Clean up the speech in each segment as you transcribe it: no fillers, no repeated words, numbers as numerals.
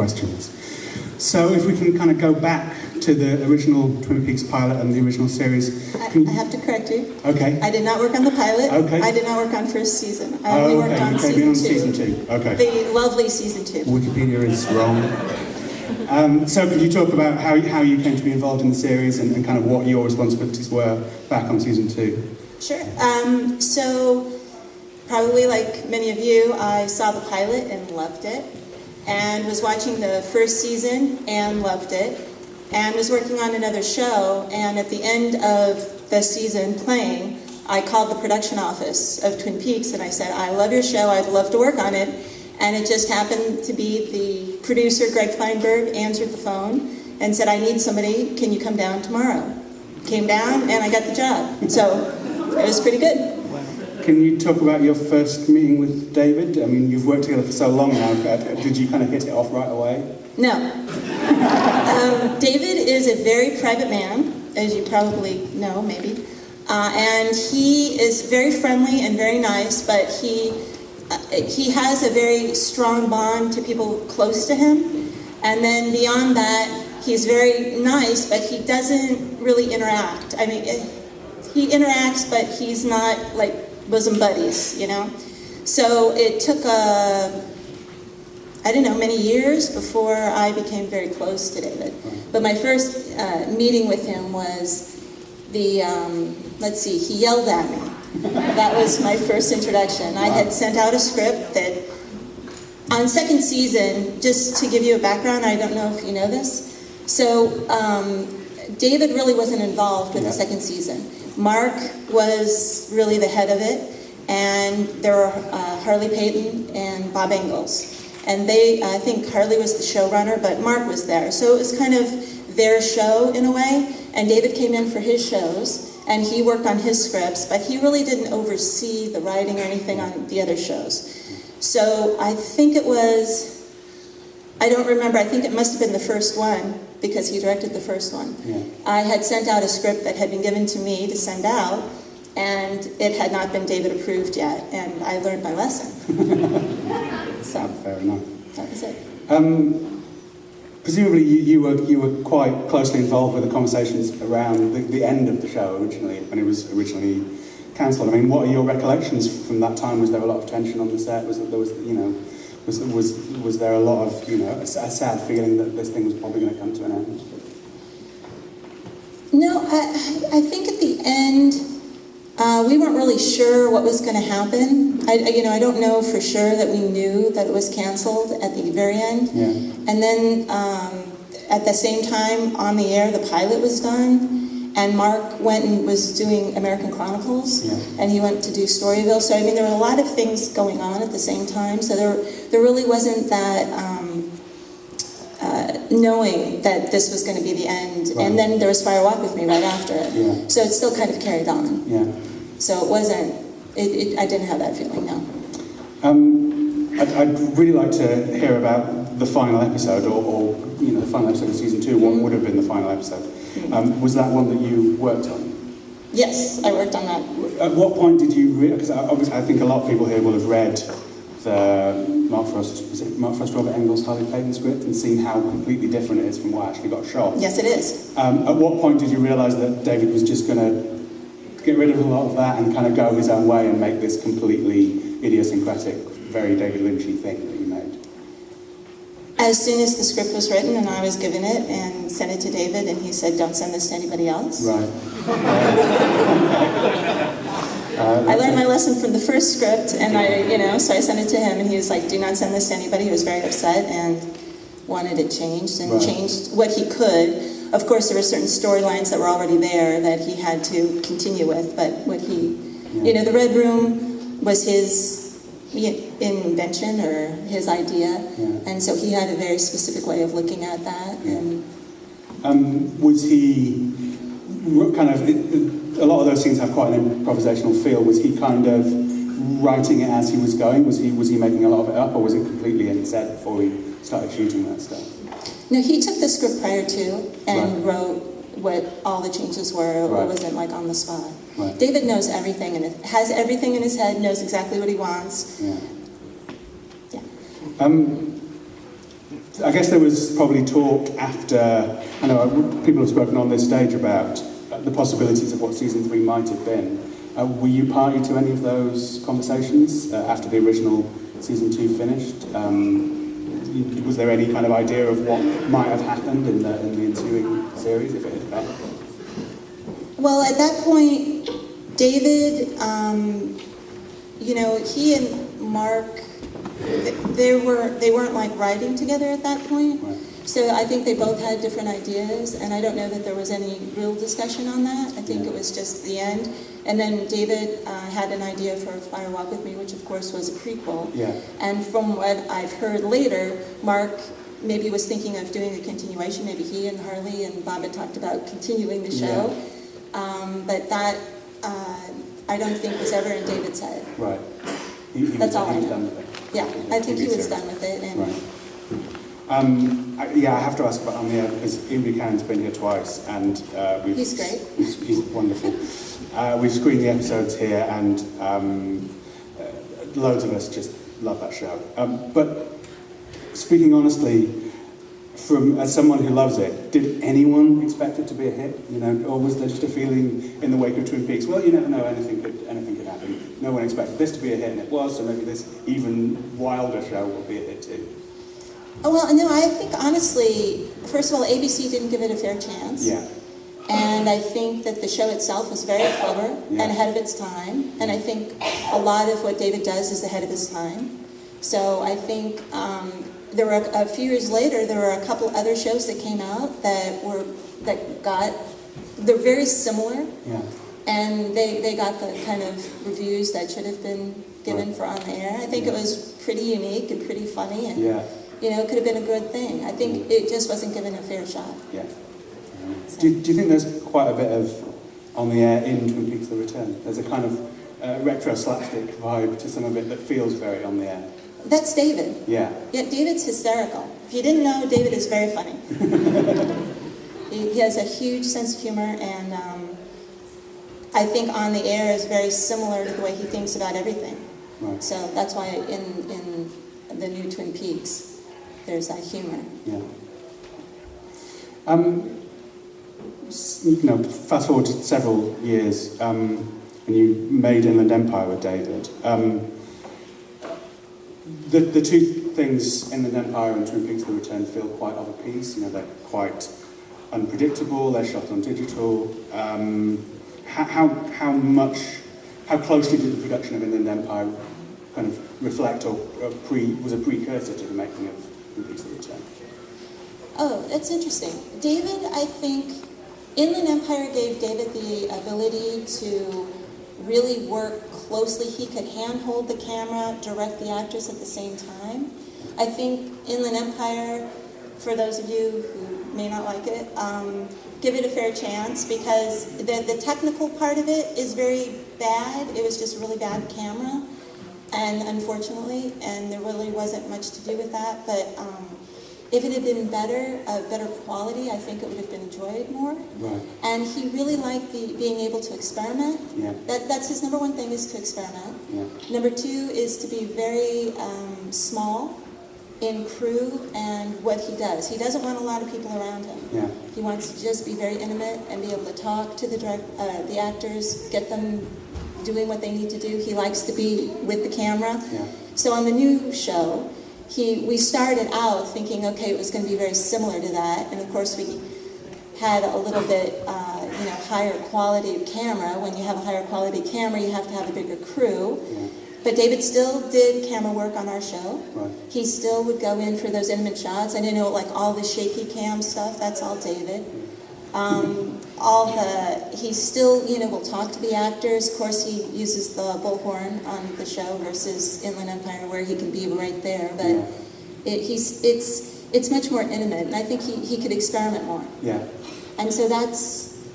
questions. So if we can kind of go back to the original Twin Peaks pilot and the original series. I have to correct you. Okay. I did not work on the pilot. Okay. I did not work on first season. I only worked on season 2. Okay. The lovely season 2. Wikipedia is wrong. So could you talk about how you came to be involved in the series and kind of what your responsibilities were back on season 2? Sure. So probably like many of you, I saw the pilot and loved it, and was watching the first season and loved it, and was working on another show, and at the end of the season playing, I called the production office of Twin Peaks and I said, I love your show, I'd love to work on it. And it just happened to be the producer, Greg Feinberg, answered the phone and said, I need somebody, can you come down tomorrow? Came down and I got the job. So it was pretty good. Can you talk about your first meeting with David? I mean, you've worked together for so long now. Did you kind of hit it off right away? No. David is a very private man, as you probably know, maybe. And he is very friendly and very nice, but he has a very strong bond to people close to him. And then beyond that, he's very nice, but he doesn't really interact. I mean, he interacts, but he's not like bosom buddies, you know? So it took, many years before I became very close to David. But my first meeting with him was he yelled at me. That was my first introduction. I had sent out a script that, on second season, just to give you a background, I don't know if you know this, so David really wasn't involved with the second season. Mark was really the head of it, and there were Harley Payton and Bob Engels. And I think Harley was the showrunner, but Mark was there. So it was kind of their show in a way, and David came in for his shows, and he worked on his scripts, but he really didn't oversee the writing or anything on the other shows. So I think it was, I don't remember, I think it must have been the first one, because he directed the first one. Yeah. I had sent out a script that had been given to me to send out, and it had not been David approved yet, and I learned my lesson. So, fair enough. That was it. Presumably you were quite closely involved with the conversations around the end of the show originally, when it was originally cancelled. I mean, what are your recollections from that time? Was there a lot of tension on the set? Was there a lot of, a sad feeling that this thing was probably going to come to an end? No, I think at the end, we weren't really sure what was going to happen. I don't know for sure that we knew that it was canceled at the very end. Yeah. And then at the same time, on the air, the pilot was done, and Mark went and was doing American Chronicles, and he went to do Storyville. So, I mean, there were a lot of things going on at the same time, so there really wasn't that knowing that this was going to be the end. Right. And then there was Fire Walk With Me right after it. Yeah. So it still kind of carried on. Yeah. So it wasn't, I didn't have that feeling, no. I'd really like to hear about the final episode, or the final episode of season 2, what would have been the final episode. Was that one that you worked on? Yes, I worked on that. At what point did you because obviously I think a lot of people here will have read the Mark Frost, Robert Engels, Harley Payton script and seen how completely different it is from what actually got shot. Yes, it is. At what point did you realise that David was just going to get rid of a lot of that and kind of go his own way and make this completely idiosyncratic, very David Lynchy thing that you made? As soon as the script was written and I was given it and sent it to David, and he said, don't send this to anybody else. Right. I learned my lesson from the first script, and so I sent it to him, and he was like, do not send this to anybody. He was very upset and wanted it changed, and changed what he could. Of course, there were certain storylines that were already there that he had to continue with, but what the Red Room was his invention or his idea, and so he had a very specific way of looking at that. And was he kind of, a lot of those scenes have quite an improvisational feel. Was he kind of writing it as he was going? Was he making a lot of it up, or was it completely in his head before he started shooting that stuff? No, he took the script prior to and wrote what all the changes were. It wasn't like on the spot. Right. David knows everything and has everything in his head, knows exactly what he wants. Yeah. I guess there was probably talk after, I know people have spoken on this stage about the possibilities of what season 3 might have been. Were you party to any of those conversations after the original season 2 finished? Was there any kind of idea of what might have happened in the ensuing series if it had been? Well, at that point, David, he and Mark, they weren't like writing together at that point. Right. So I think they both had different ideas, and I don't know that there was any real discussion on that. I think it was just the end. And then David had an idea for Fire Walk With Me, which of course was a prequel. Yeah. And from what I've heard later, Mark maybe was thinking of doing a continuation. Maybe he and Harley and Bob had talked about continuing the show. Yeah. But that, I don't think was ever in David's head. Right. That's all I know. Done with it. Yeah, I think he was done with it. And right. I have to ask about On the Air because Ian Buchanan's been here twice, and he's great. He's wonderful. We've screened the episodes here, and loads of us just love that show. But speaking honestly, as someone who loves it, did anyone expect it to be a hit? Or was there just a feeling in the wake of Twin Peaks? Well, you never know, anything could happen. No one expected this to be a hit, and it was. So maybe this even wilder show will be a hit too. Oh, well, no, I think honestly, first of all, ABC didn't give it a fair chance. Yeah. And I think that the show itself was very clever and ahead of its time. And I think a lot of what David does is ahead of his time. So I think there were a few years later, there were a couple other shows that came out they're very similar. Yeah. And they got the kind of reviews that should have been given for On the Air. I think it was pretty unique and pretty funny, and it could have been a good thing. I think it just wasn't given a fair shot. Yeah. So. Do you think there's quite a bit of On the Air in Twin Peaks: The Return? There's a kind of retro slapstick vibe to some of it that feels very On the Air. That's David. Yeah. Yeah, David's hysterical. If you didn't know, David is very funny. He has a huge sense of humor, and I think On the Air is very similar to the way he thinks about everything. Right. So that's why in the new Twin Peaks, there's that humor. Yeah. Fast forward to several years, and you made Inland Empire with David. The two things, Inland Empire and Twin Peaks: The Return, feel quite of a piece. They're quite unpredictable. They're shot on digital. How closely did the production of Inland Empire kind of reflect or was a precursor to the making of Twin Peaks: The Return? Oh, that's interesting. David, I think, Inland Empire gave David the ability to really work closely. He could handhold the camera, direct the actors at the same time. I think Inland Empire, for those of you who may not like it, give it a fair chance because the technical part of it is very bad. It was just really bad camera, and unfortunately, and there really wasn't much to do with that. But if it had been better quality, I think it would have been enjoyed more. Right. And he really liked being able to experiment. Yeah. That's his number one thing, is to experiment. Yeah. Number two is to be very small in crew and what he does. He doesn't want a lot of people around him. Yeah. He wants to just be very intimate and be able to talk to the actors, get them doing what they need to do. He likes to be with the camera. Yeah. So on the new show, we started out thinking, okay, it was going to be very similar to that, and of course we had a little bit, higher quality camera. When you have a higher quality camera, you have to have a bigger crew. Yeah. But David still did camera work on our show. Right. He still would go in for those intimate shots. I didn't know, like all the shaky cam stuff. That's all David. He still, will talk to the actors. Of course, he uses the bullhorn on the show versus Inland Empire, where he can be right there. But it's much more intimate, and I think he could experiment more. Yeah. And so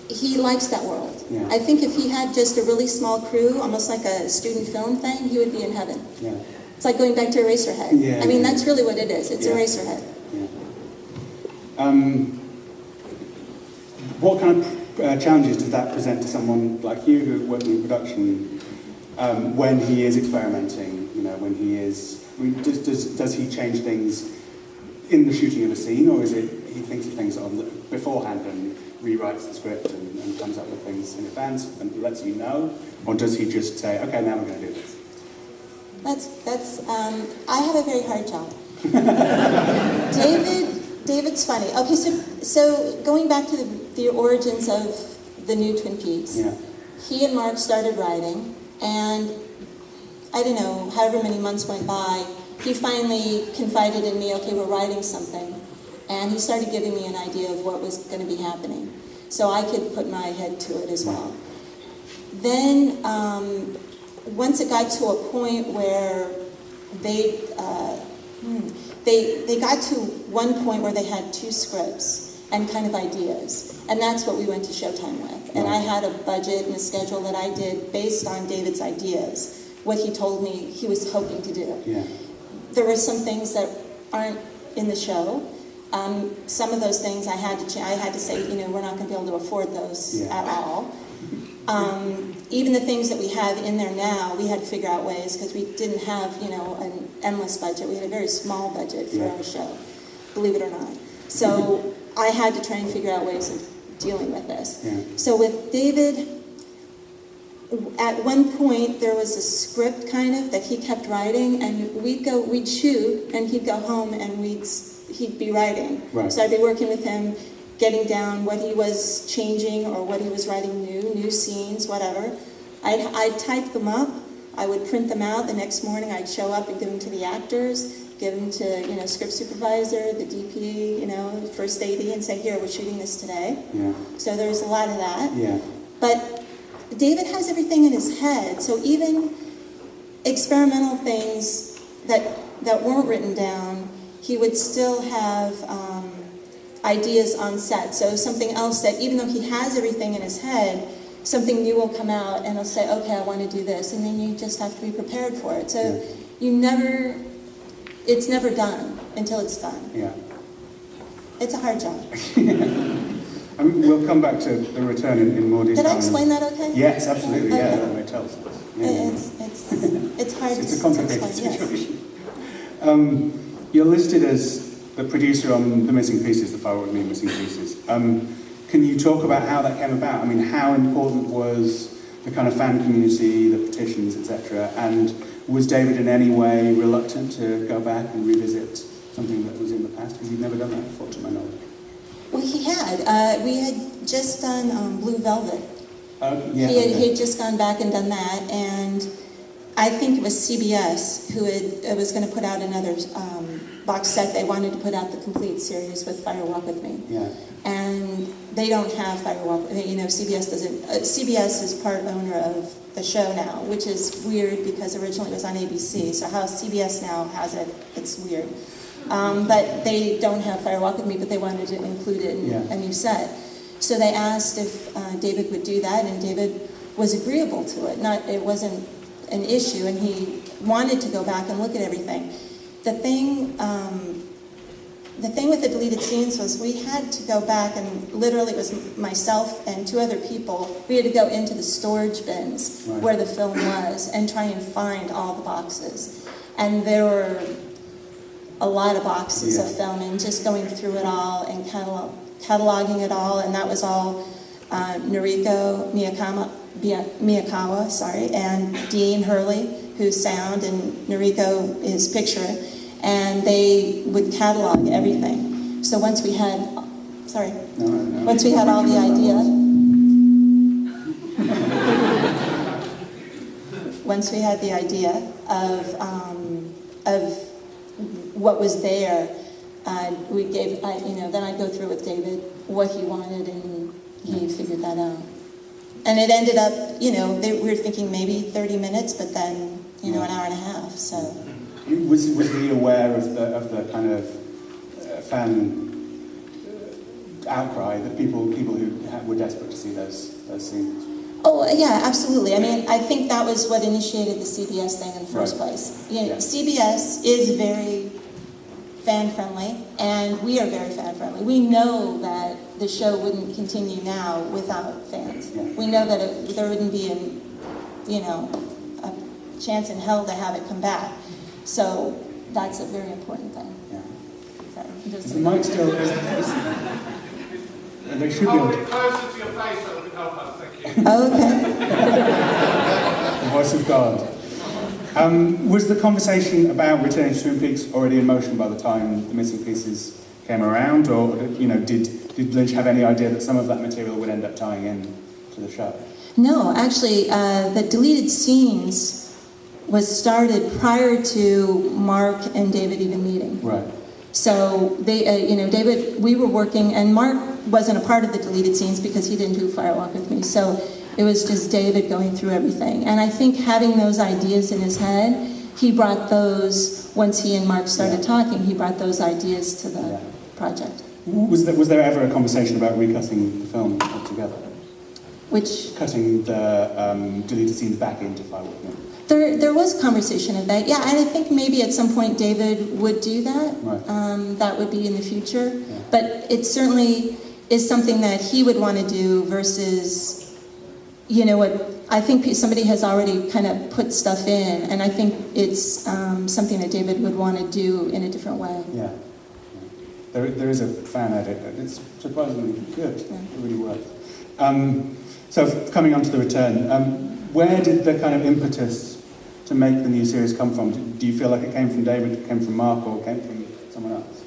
he likes that world. Yeah. I think if he had just a really small crew, almost like a student film thing, he would be in heaven. Yeah. It's like going back to Eraserhead. Yeah, that's really what it is. It's Eraserhead. Yeah. What kind of challenges does that present to someone like you who working in production when he is experimenting? When he is, does he change things in the shooting of a scene, or is it he thinks of things beforehand and rewrites the script and comes up with things in advance and lets you know, or does he just say, okay, now we're going to do this? I have a very hard job. David's funny. Okay, so going back to the origins of the new Twin Peaks, Yeah. he and Mark started writing, and I don't know, however many months went by, he finally confided in me, okay, we're writing something, and he started giving me an idea of what was going to be happening, so I could put my head to it as well. Then, once it got to a point where they got to one point where they had 2 scripts and kind of ideas, and that's what we went to Showtime with. And I had a budget and a schedule that I did based on David's ideas, what he told me he was hoping to do. Yeah. There were some things that aren't in the show. Some of those things I had to say, we're not going to be able to afford those at all. Even the things that we have in there now, we had to figure out ways, because we didn't have, an endless budget. We had a very small budget for our show, believe it or not. So I had to try and figure out ways of dealing with this. Yeah. So with David, at one point there was a script kind of that he kept writing, and we'd shoot, and he'd go home and he'd be writing. Right. So I'd be working with him, getting down what he was changing or what he was writing new scenes, whatever. I'd type them up. I would print them out. The next morning I'd show up and give them to the actors, give them to, script supervisor, the DP, first AD, and say, here, we're shooting this today. Yeah. So there's a lot of that. Yeah. But David has everything in his head. So even experimental things that weren't written down, he would still have ideas on set. So something else that, even though he has everything in his head, something new will come out and he'll say, okay, I want to do this. And then you just have to be prepared for it. So it's never done until it's done. Yeah. It's a hard job. We'll come back to the return in more detail. Did I explain that okay? Yes, absolutely. Okay. Yeah, that makes sense. Yeah. It's hard It's a to complicated explain, situation. yes. You're listed as the producer on The Missing Pieces, the Firewalk Me Missing Pieces. Can you talk about how that came about? I mean, how important was the kind of fan community, the petitions, etc.? And was David in any way reluctant to go back and revisit something that was in the past? Because he'd never done that before, to my knowledge. Well, he had. We had just done Blue Velvet. Yeah, He had just gone back and done that, and I think it was CBS who was going to put out another box set. They wanted to put out the complete series with Firewalk with Me. Yeah. And they don't have Firewalk. CBS doesn't. CBS is part owner of the show now, which is weird because originally it was on ABC. So how CBS now has it, it's weird. But they don't have Firewalk with Me, but they wanted to include it in a new set. So they asked if David would do that, and David was agreeable to it. It wasn't an issue, and he wanted to go back and look at everything. The thing with the deleted scenes was we had to go back, and literally it was myself and 2 other people. We had to go into the storage bins where the film was and try and find all the boxes. And there were a lot of boxes of film, and just going through it all and cataloging it all, and that was all Noriko Miyakawa, and Dean Hurley, who's sound, and Noriko is picture, and they would catalog everything. So once we had, once we had all the idea, once we had the idea of what was there, then I'd go through with David what he wanted, and he figured that out. And it ended up, we were thinking maybe 30 minutes, but then, an hour and a half, so. Was he aware of the kind of fan outcry that people who were desperate to see those scenes? Oh, yeah, absolutely. I mean, I think that was what initiated the CBS thing in the first place. CBS is very fan-friendly, and we are very fan-friendly. We know that the show wouldn't continue now without fans. Yeah. We know that there wouldn't be a chance in hell to have it come back. So that's a very important thing. Yeah. Sorry. Is the mic still? And they should be Hold on. it closer to your face so we can help us, thank you. Okay. The voice of God. Was the conversation about returning to Twin Peaks already in motion by the time the missing pieces came around, or did Lynch have any idea that some of that material would end up tying in to the show? No, actually, the deleted scenes was started prior to Mark and David even meeting. Right. So they, David, we were working, and Mark wasn't a part of the deleted scenes because he didn't do Firewalk with me. So it was just David going through everything. And I think having those ideas in his head, he brought those, once he and Mark started talking, he brought those ideas to the project. Was there ever a conversation about recutting the film altogether? Which? Cutting the deleted scenes back into Firewalk? There was conversation of that, yeah, and I think maybe at some point David would do that. Right. That would be in the future. Yeah. But it certainly is something that he would want to do versus, what I think somebody has already kind of put stuff in, and I think it's something that David would want to do in a different way. Yeah. There is a fan edit. It's surprisingly good. Yeah. It really works. So coming on to the return, where did the kind of impetus to make the new series come from? Do you feel like it came from David, came from Mark, or came from someone else?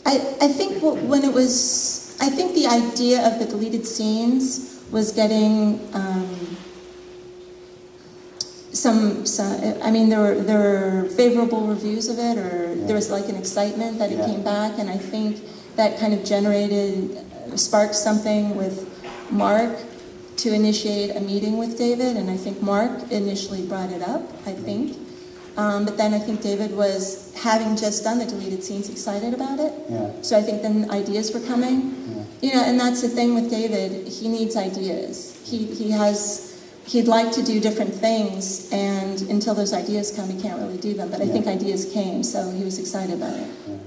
I think when it was, I think the idea of the deleted scenes was getting there were favorable reviews of it, or there was like an excitement that it came back, and I think that kind of sparked something with Mark to initiate a meeting with David, and I think Mark initially brought it up, I think. But then I think David was, having just done the deleted scenes, excited about it. Yeah. So I think then ideas were coming. Yeah. And that's the thing with David, he needs ideas. He'd like to do different things, and until those ideas come, he can't really do them. But I think ideas came, so he was excited about it. Yeah.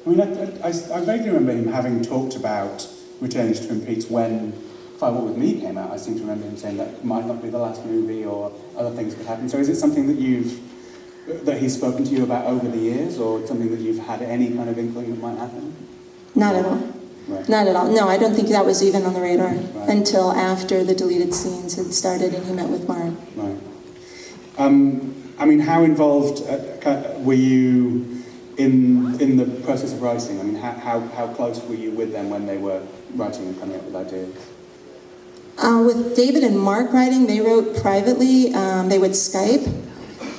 I mean, I vaguely remember him having talked about returning to Twin Peaks when Firewalk with Me came out. I seem to remember him saying that it might not be the last movie, or other things could happen. So is it something that he's spoken to you about over the years, or something that you've had any kind of inkling that might happen? Not at all. Right. Not at all. No, I don't think that was even on the radar until after the deleted scenes had started and he met with Mark. Right. I mean, how involved were you in the process of writing? I mean, how close were you with them when they were writing and coming up with ideas? With David and Mark writing, they wrote privately. They would Skype.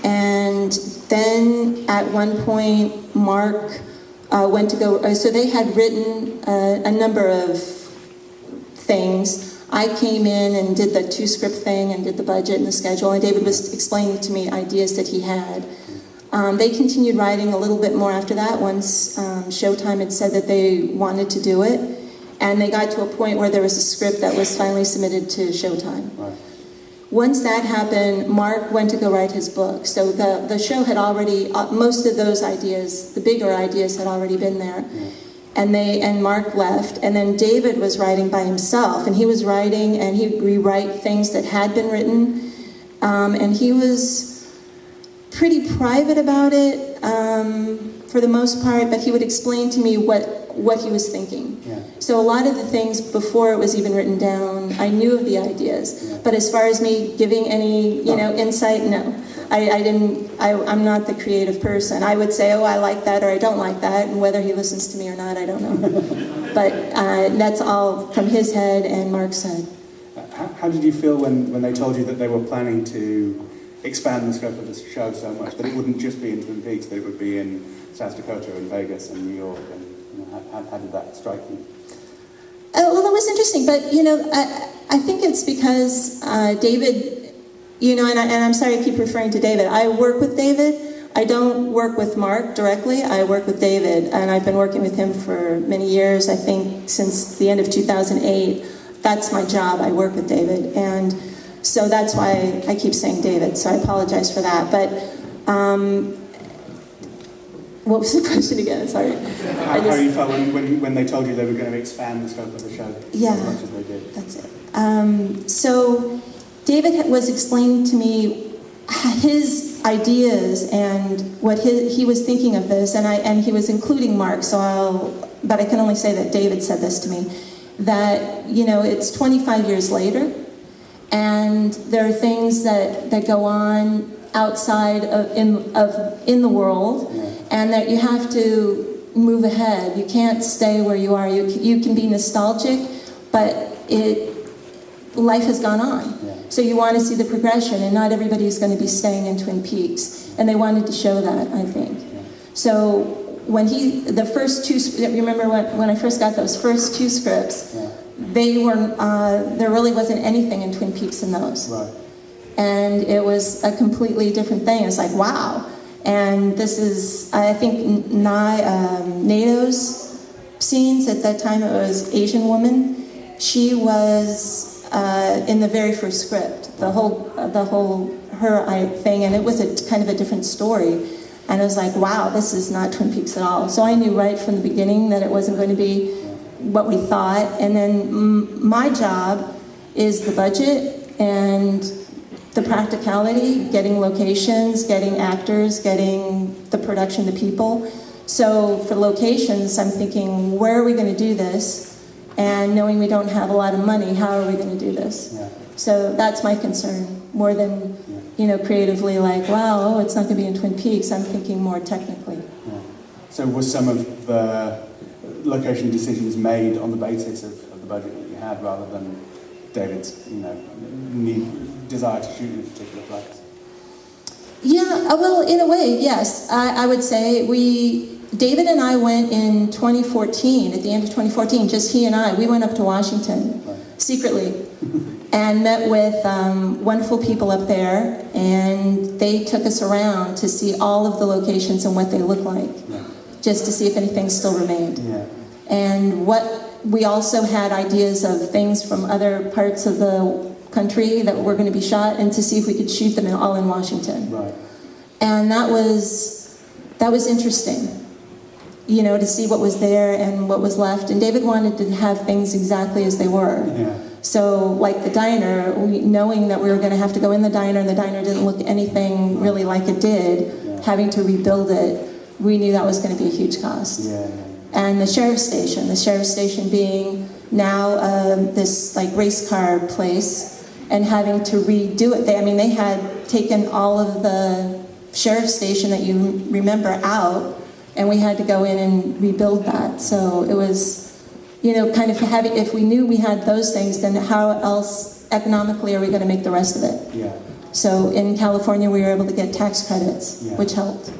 And then at one point, Mark went to go... so they had written a number of things. I came in and did the 2-script thing and did the budget and the schedule, and David was explaining to me ideas that he had. They continued writing a little bit more after that once Showtime had said that they wanted to do it. And they got to a point where there was a script that was finally submitted to Showtime. Right. Once that happened, Mark went to go write his book. So the show had already, most of those ideas, the bigger ideas had already been there. Yeah. And Mark left. And then David was writing by himself. And he was writing, and he'd rewrite things that had been written. And he was pretty private about it for the most part, but he would explain to me what he was thinking. Yeah. So a lot of the things before it was even written down, I knew of the ideas. Yeah. But as far as me giving any, insight, no. I didn't, I'm not the creative person. I would say, oh, I like that or I don't like that, and whether he listens to me or not, I don't know. But that's all from his head and Mark's head. How did you feel when they told you that they were planning to expand the scope of the show so much, that it wouldn't just be in Twin Peaks, that it would be in South Dakota and Vegas and New York, and how did that strike you? Well, that was interesting, but I think it's because David, and I'm sorry I keep referring to David. I work with David. I don't work with Mark directly. I work with David, and I've been working with him for many years. I think since the end of 2008. That's my job. I work with David, and so that's why I keep saying David. So I apologize for that, but. What was the question again? Sorry. How you felt when they told you they were going to expand the scope of the show as much as they did? That's it. So David was explaining to me his ideas and what he was thinking of this, and he was including Mark, but I can only say that David said this to me, that, it's 25 years later, and there are things that go on outside in the world, and that you have to move ahead. You can't stay where you are. You can be nostalgic, but life has gone on. So you want to see the progression, and not everybody is going to be staying in Twin Peaks. And they wanted to show that, I think. So when the first two, remember when I first got those first two scripts, they were, there really wasn't anything in Twin Peaks in those. Right. And it was a completely different thing. It's like, wow. And this is, I think, Nato's scenes at that time, it was Asian woman. She was in the very first script, the whole her thing, and it was a kind of a different story. And I was like, wow, this is not Twin Peaks at all. So I knew right from the beginning that it wasn't going to be what we thought. And then my job is the budget and the practicality, getting locations, getting actors, getting the production, the people. So for locations, I'm thinking, where are we going to do this? And knowing we don't have a lot of money, how are we going to do this? So that's my concern, more than, creatively like, wow, it's not going to be in Twin Peaks. I'm thinking more technically. So were some of the location decisions made on the basis of the budget that you had, rather than David's, desire to shoot in a particular place? Yeah, well, in a way, yes. I would say David and I went in 2014, at the end of 2014, just he and I, we went up to Washington, secretly, and met with wonderful people up there, and they took us around to see all of the locations and what they look like, just to see if anything still remained. And we also had ideas of things from other parts of the country that were going to be shot, and to see if we could shoot them all in Washington. And that was interesting. To see what was there and what was left. And David wanted to have things exactly as they were. So, like the diner, knowing that we were going to have to go in the diner, and the diner didn't look anything really like it did, having to rebuild it, we knew that was going to be a huge cost. And the sheriff's station being now this like race car place, and having to redo it. They had taken all of the sheriff's station that you remember out, and we had to go in and rebuild that. So it was, kind of heavy. If we knew we had those things, then how else economically are we going to make the rest of it? So in California, we were able to get tax credits, which helped.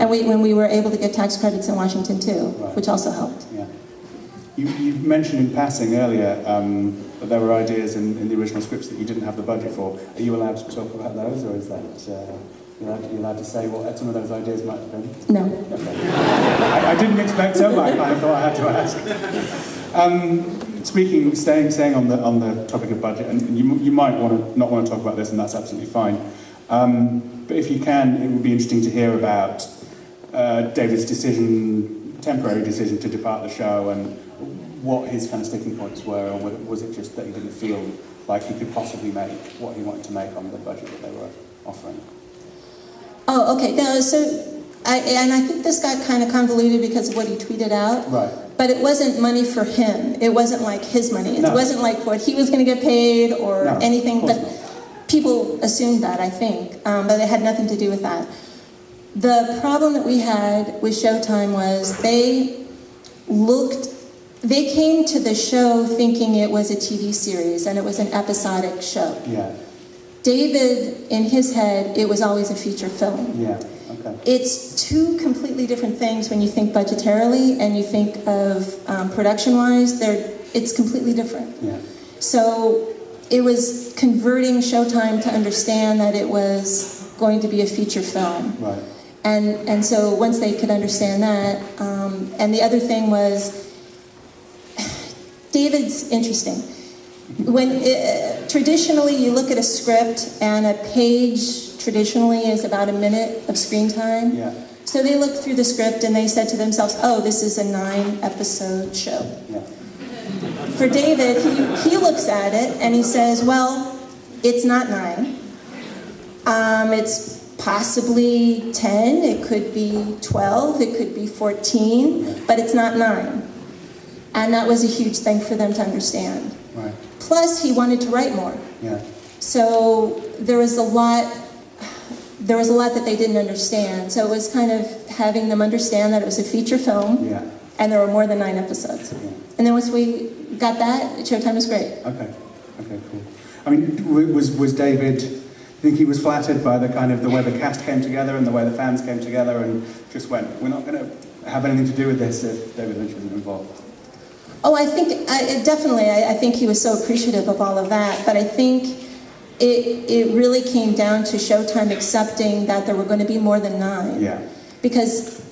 And when we were able to get tax credits in Washington too, which also helped. You mentioned in passing earlier that there were ideas in the original scripts that you didn't have the budget for. Are you allowed to talk about those, or is that... You're allowed to say what some of those ideas might have been? No. Okay. I didn't expect so, but I kind of thought I had to ask. Staying on the topic of budget, and you might not want to talk about this, and that's absolutely fine. But if you can, it would be interesting to hear about David's temporary decision to depart the show, and what his kind of sticking points were, or was it just that he didn't feel like he could possibly make what he wanted to make on the budget that they were offering? Oh, okay. No, I think this got kind of convoluted because of what he tweeted out. But it wasn't money for him. It wasn't like his money. It wasn't like what he was going to get paid or anything. But people assumed that, I think. But it had nothing to do with that. The problem that we had with Showtime was they came to the show thinking it was a TV series and it was an episodic show. David, in his head, it was always a feature film. It's two completely different things when you think budgetarily and you think of production-wise. It's completely different. So it was converting Showtime to understand that it was going to be a feature film. And so once they could understand that, and the other thing was, David's interesting. Traditionally, you look at a script, and a page traditionally is about a minute of screen time. So they looked through the script and they said to themselves, oh, this is a 9-episode show. For David, he looks at it and he says, well, it's not 9. It's possibly 10, it could be 12, it could be 14, but it's not 9. And that was a huge thing for them to understand. Right. Plus, he wanted to write more. Yeah. So there was a lot that they didn't understand. So it was kind of having them understand that it was a feature film, Yeah. and there were more than 9 episodes. Yeah. And then once we got that, Showtime was great. Okay. Okay, cool. I mean, was David, I think he was flattered by the way the cast came together and the way the fans came together and just went, we're not going to have anything to do with this if David Lynch wasn't involved? Oh, I think, definitely, I think he was so appreciative of all of that, but I think it really came down to Showtime accepting that there were going to be more than 9. Yeah. Because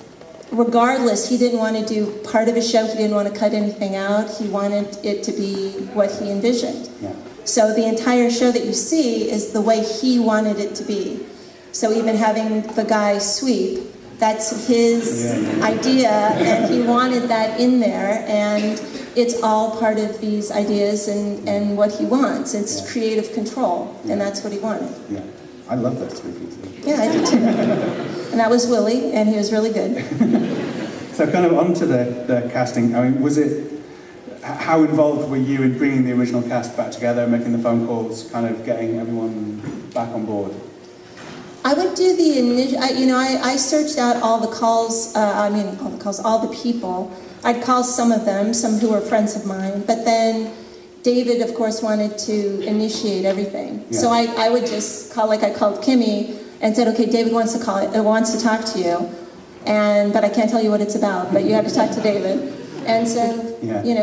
regardless, he didn't want to do part of a show, he didn't want to cut anything out, he wanted it to be what he envisioned. Yeah. So the entire show that you see is the way he wanted it to be. So even having the guy sweep, that's his idea, and he wanted that in there, and it's all part of these ideas and what he wants. It's creative control, and that's what he wanted. Yeah. I love that sweeping scene. Yeah, I do too. And that was Willie, and he was really good. So kind of onto the casting, I mean, how involved were you in bringing the original cast back together, making the phone calls, kind of getting everyone back on board? I would do the initial, I searched out all the calls, all the people. I'd call some of them, some who were friends of mine, but then David, of course, wanted to initiate everything. Yeah. So I would just call, like I called Kimmy and said, okay, David wants to talk to you, but I can't tell you what it's about, but you have to talk to David. And so,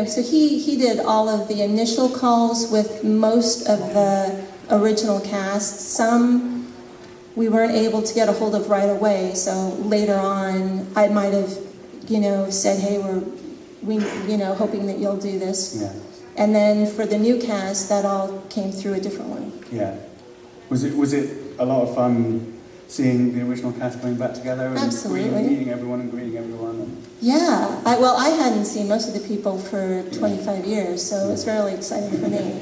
so he did all of the initial calls with most of the original cast. Some we weren't able to get a hold of right away, so later on I might have, said, hey, we hoping that you'll do this. Yeah. And then for the new cast, that all came through a different one. Yeah. Was it a lot of fun seeing the original cast coming back together and Absolutely. meeting everyone and greeting everyone? And... Yeah. I hadn't seen most of the people for 25 years, so it was really exciting for me.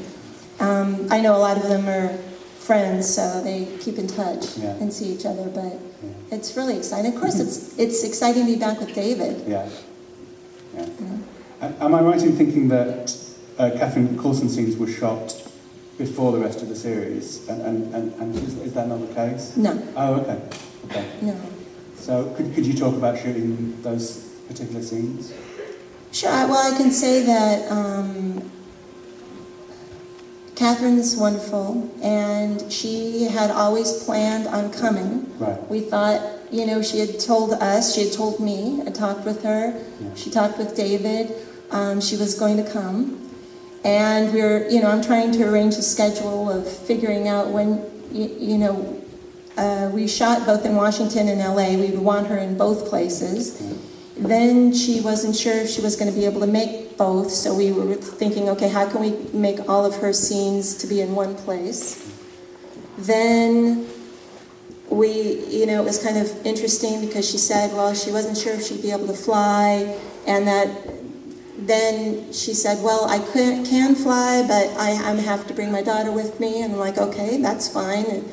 I know a lot of them are friends, so they keep in touch and see each other, but it's really exciting. Of course, it's exciting to be back with David. Yeah. Am I right in thinking that Kathryn and Carson scenes were shot before the rest of the series, and is that not the case? No. Oh, okay. No. So could you talk about shooting those particular scenes? Sure. Well, I can say that Kathryn's wonderful, and she had always planned on coming. Right. We thought, she had told me, I talked with her, she talked with David, she was going to come. And I'm trying to arrange a schedule of figuring out when, we shot both in Washington and LA, we would want her in both places. Then she wasn't sure if she was going to be able to make both, so we were thinking, okay, how can we make all of her scenes to be in one place? Then it was kind of interesting because she said, well, she wasn't sure if she'd be able to fly, and then she said, well, I can fly, but I have to bring my daughter with me, and I'm like, okay, that's fine.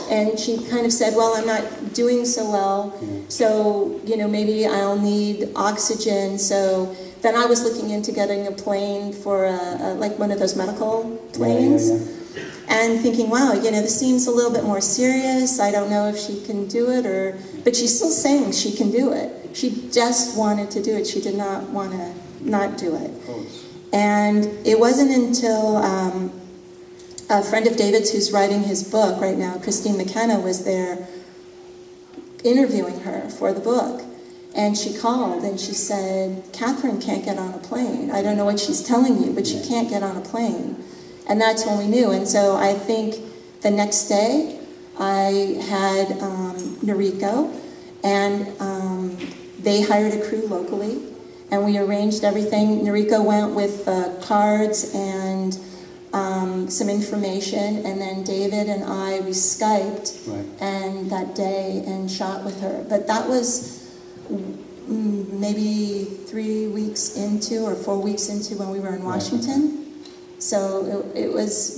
And she kind of said, well, I'm not doing so well, so, maybe I'll need oxygen. So then I was looking into getting a plane for like one of those medical planes, and thinking, wow, this seems a little bit more serious. I don't know if she can do it, but she's still saying she can do it. She just wanted to do it. She did not want to not do it. And it wasn't until a friend of David's who's writing his book right now, Christine McKenna, was there interviewing her for the book. And she called and she said, Kathryn can't get on a plane. I don't know what she's telling you, but she can't get on a plane. And that's when we knew. And so I think the next day I had Noriko, and they hired a crew locally, and we arranged everything. Noriko went with cards and some information, and then David and we Skyped and that day and shot with her. But that was maybe 3 weeks into or 4 weeks into when we were in Washington. So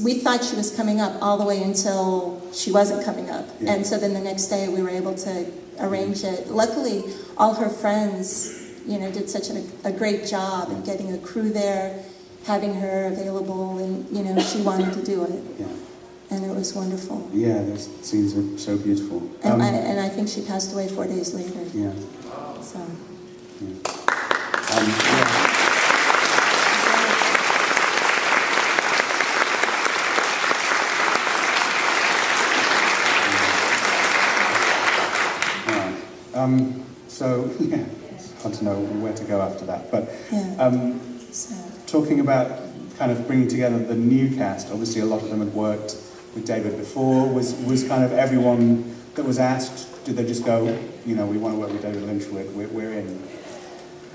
we thought she was coming up all the way until she wasn't coming up. Yeah. And so then the next day we were able to arrange it. Luckily, all her friends, did such a great job in getting a crew there, having her available, and, she wanted to do it. Yeah. And it was wonderful. Yeah, those scenes are so beautiful. And I think she passed away 4 days later. Yeah. So. Yeah. Yeah. So, yeah, it's hard to know where to go after that. But talking about kind of bringing together the new cast, obviously a lot of them had worked with David before. Was kind of everyone that was asked, did they just go, we want to work with David Lynch, we're in?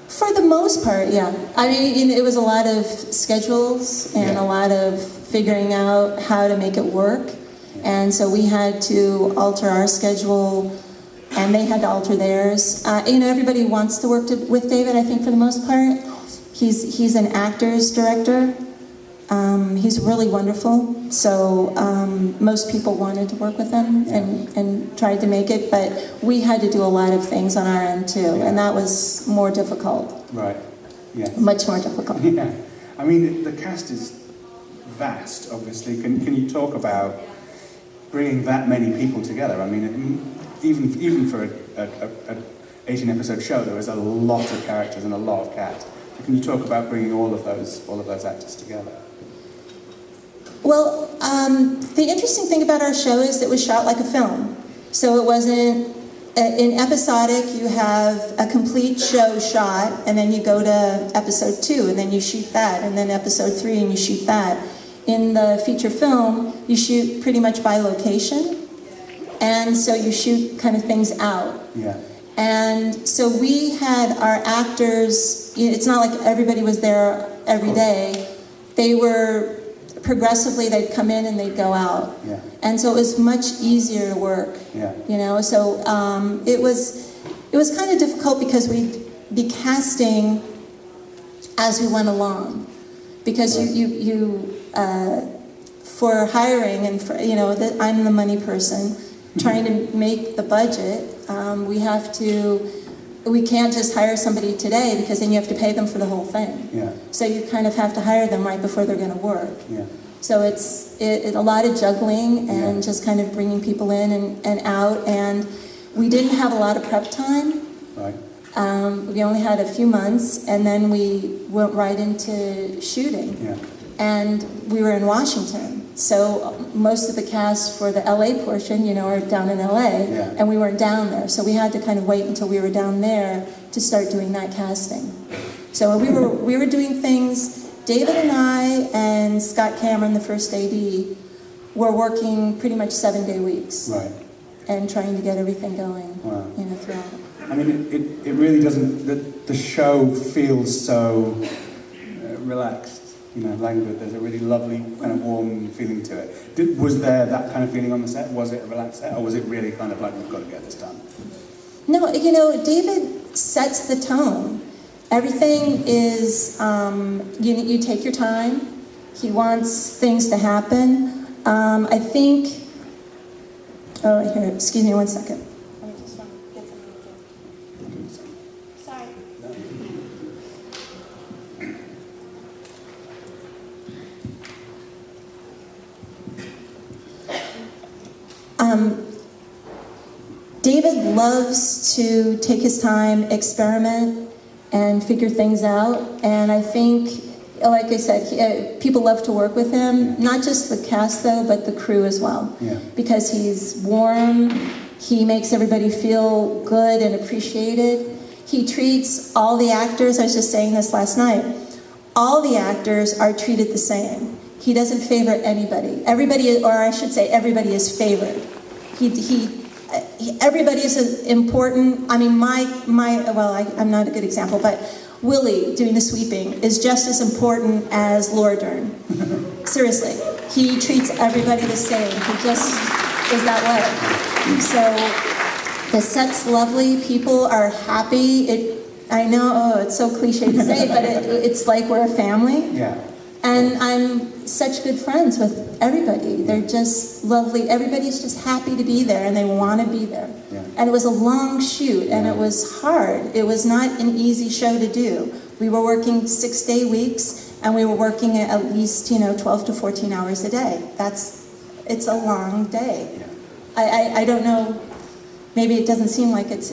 For the most part, yeah. I mean, it was a lot of schedules and a lot of figuring out how to make it work. And so we had to alter our schedule, and they had to alter theirs. Everybody wants to work with David, I think, for the most part. He's an actor's director. He's really wonderful. So most people wanted to work with him and tried to make it, but we had to do a lot of things on our end too, and that was more difficult. Right. Yeah. Much more difficult. Yeah. I mean, the cast is vast, obviously. Can you talk about bringing that many people together? I mean, even for a 18-episode show, there was a lot of characters and a lot of cast. So can you talk about bringing all of those actors together? Well, the interesting thing about our show is it was shot like a film. So it wasn't, in episodic, you have a complete show shot, and then you go to episode 2, and then you shoot that, and then episode 3, and you shoot that. In the feature film, you shoot pretty much by location, and so you shoot kind of things out. Yeah. And so we had our actors, it's not like everybody was there every day. They were progressively, they'd come in and they'd go out. Yeah. And so it was much easier to work. Yeah. So it was kind of difficult because we'd be casting as we went along. Because you for hiring and for, I'm the money person, trying to make the budget, we can't just hire somebody today because then you have to pay them for the whole thing. Yeah. So you kind of have to hire them right before they're going to work. Yeah. So it's a lot of juggling and just kind of bringing people in and out. And we didn't have a lot of prep time. Right. We only had a few months, and then we went right into shooting. Yeah. And we were in Washington. So most of the cast for the LA portion, are down in LA, and we weren't down there. So we had to kind of wait until we were down there to start doing that casting. So we were doing things. David and I and Scott Cameron, the first AD, were working pretty much 7-day weeks. Right. And trying to get everything going. Wow. Throughout. I mean, it really doesn't. The show feels so relaxed. Languid. There's a really lovely kind of warm feeling to it. Was there that kind of feeling on the set? Was it a relaxed set, or was it really kind of like, we've got to get this done? No, David sets the tone. Everything is, you take your time. He wants things to happen. I think, here, excuse me one second. Let me just get some. Sorry. David loves to take his time, experiment, and figure things out. And I think, like I said, people love to work with him. Not just the cast, though, but the crew as well. Yeah. Because he's warm, he makes everybody feel good and appreciated. He treats all the actors, I was just saying this last night, all the actors are treated the same. He doesn't favor anybody. Everybody, or I should say, everybody is favored. Everybody is important. I mean, I'm not a good example, but Willie doing the sweeping is just as important as Laura Dern. Seriously, he treats everybody the same. He just is that way. So the set's lovely. People are happy. I know, it's so cliche to say, but it's like we're a family. Yeah. And I'm such good friends with everybody. They're just lovely. Everybody's just happy to be there, and they want to be there. Yeah. And it was a long shoot, and it was hard. It was not an easy show to do. We were working 6-day weeks, and we were working at least 12 to 14 hours a day. It's a long day. Yeah. I don't know. Maybe it doesn't seem like it's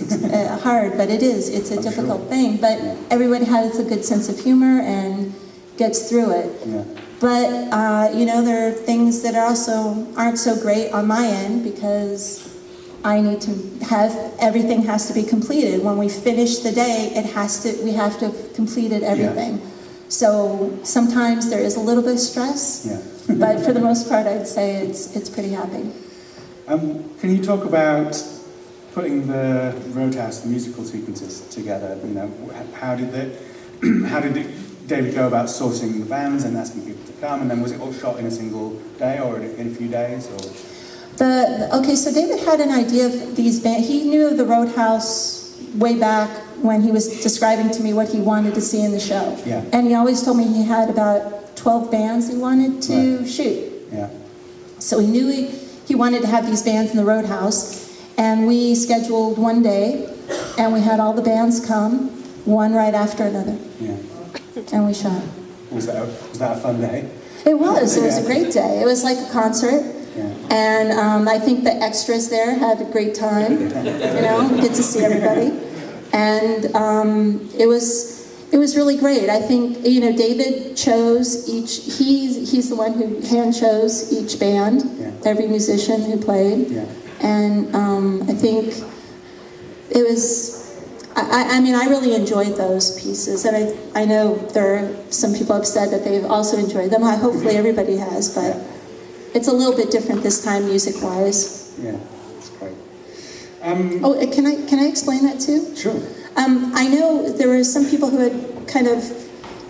hard, but it is. It's a difficult thing. But everybody has a good sense of humor and gets through it. Yeah. But, there are things that aren't so great on my end because I need to everything has to be completed. When we finish the day, we have to have completed everything. Yeah. So sometimes there is a little bit of stress, but for the most part, I'd say it's pretty happy. Can you talk about putting the Roadhouse, the musical sequences together? How did David go about sourcing the bands and asking people to come, and then was it all shot in a single day or in a few days? Or? So David had an idea of these bands. He knew of the Roadhouse way back when he was describing to me what he wanted to see in the show. Yeah. And he always told me he had about 12 bands he wanted to shoot. Yeah. So he knew he wanted to have these bands in the Roadhouse, and we scheduled one day, and we had all the bands come, one right after another. Yeah. And we shot. Was that a fun day? It was. It was a great day. It was like a concert. Yeah. And I think the extras there had a great time. Get to see everybody. And it was really great. I think David chose each. He's the one who hand chose each band, every musician who played. Yeah. And I think it was. I really enjoyed those pieces, and I know there are some people have said that they've also enjoyed them. Hopefully everybody has, but it's a little bit different this time, music-wise. Yeah, that's great. Can I explain that too? Sure. I know there were some people who had kind of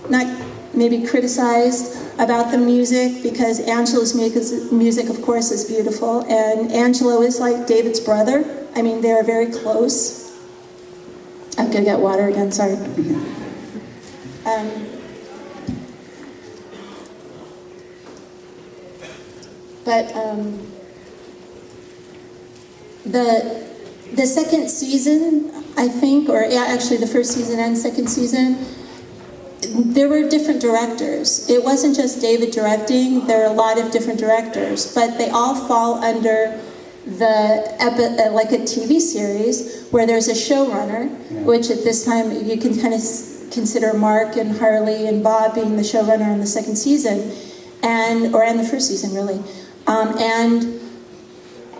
not maybe criticized about the music because Angelo's music, of course, is beautiful, and Angelo is like David's brother. I mean, they are very close. I'm gonna get water again, sorry. The second season, I think, actually the first season and second season, there were different directors. It wasn't just David directing, there were a lot of different directors, but they all fall under like a TV series where there's a showrunner, which at this time you can kind of consider Mark and Harley and Bob being the showrunner in the second season, and the first season really. And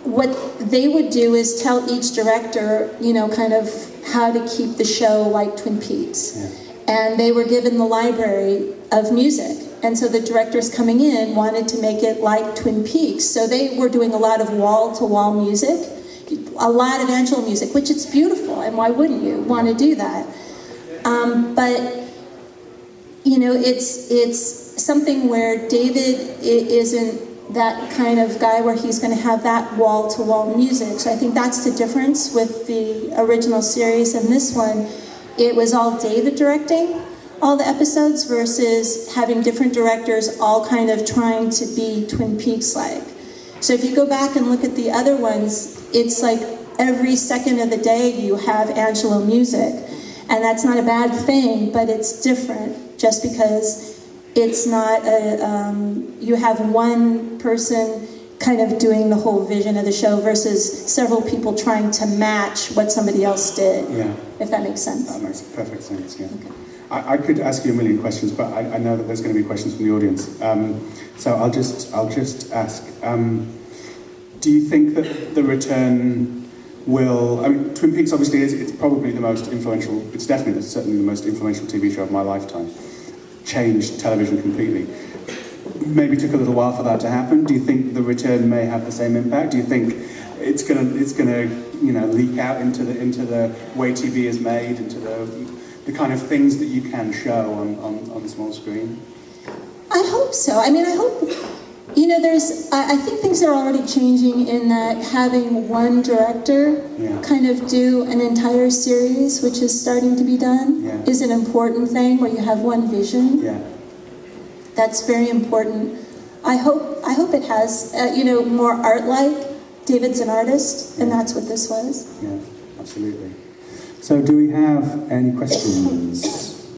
what they would do is tell each director, kind of how to keep the show like Twin Peaks. Yeah. And they were given the library of music. And so the directors coming in wanted to make it like Twin Peaks. So they were doing a lot of wall-to-wall music, a lot of Angelo music, which is beautiful, and why wouldn't you want to do that? But, it's something where David isn't that kind of guy where he's going to have that wall-to-wall music. So I think that's the difference with the original series and this one. It was all David directing all the episodes versus having different directors all kind of trying to be Twin Peaks-like. So if you go back and look at the other ones, it's like every second of the day you have Angelo music. And that's not a bad thing, but it's different just because it's not you have one person kind of doing the whole vision of the show versus several people trying to match what somebody else did. Yeah. If that makes sense. That makes perfect sense, yeah. Okay. I could ask you a million questions, but I know that there's going to be questions from the audience. So I'll just ask, do you think that the return will... I mean, Twin Peaks obviously it's probably the most influential, certainly the most influential TV show of my lifetime. Changed television completely. Maybe took a little while for that to happen. Do you think the return may have the same impact? Do you think it's gonna leak out into the way TV is made, into the kind of things that you can show on the small screen? I hope so. I mean, I hope, I think things are already changing in that having one director kind of do an entire series, which is starting to be done, is an important thing where you have one vision. Yeah. That's very important. I hope it has, more art-like. David's an artist, and that's what this was. Yeah, absolutely. So do we have any questions?